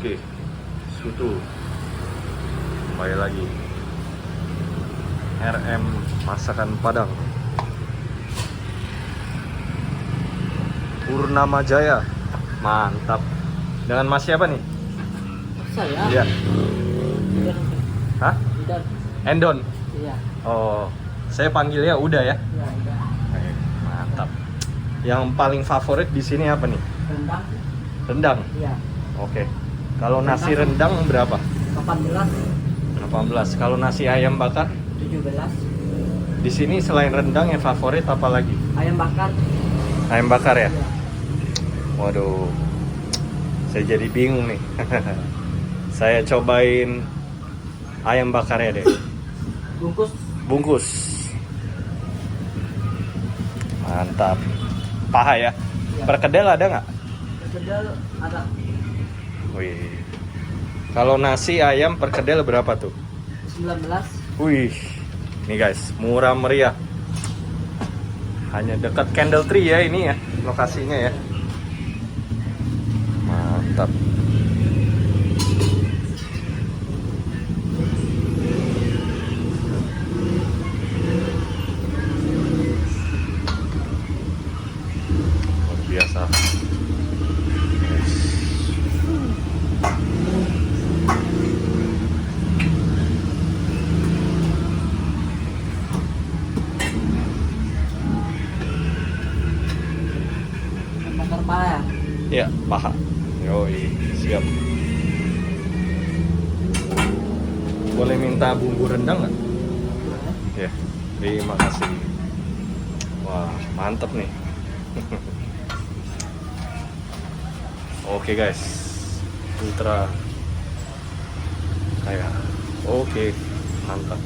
Oke, Soto. Kembali lagi. RM Masakan Padang. Purnama Jaya. Mantap. Dengan Mas siapa nih? Saya. Iya. Hah? Udah. Endon. Iya. Oh, saya panggilnya Uda ya. Iya, udah. Mantap. Yang paling favorit di sini apa nih? Rendang. Rendang. Iya. Oke. Kalau nasi rendang berapa? 18. 18. Kalau nasi ayam bakar? 17. Di sini selain rendang yang favorit apa lagi? Ayam bakar. Ayam bakar ya? Iya. Waduh. Saya jadi bingung nih. Saya cobain ayam bakarnya deh. Bungkus. Bungkus. Mantap. Paha ya? Iya. Perkedel ada nggak? Kedel ada Wih. Kalau nasi ayam perkedel berapa tuh? 19. Wih. Nih guys, murah meriah. Hanya dekat Candle Tree ya ini ya, lokasinya ya. Mantap. Luar biasa. Bakar paha ya. Ya, paha. Yoi, siap. Boleh minta bumbu rendang nggak? Ya, terima kasih. Wah, mantep nih. Oke guys, ultra kayak oke, mantap.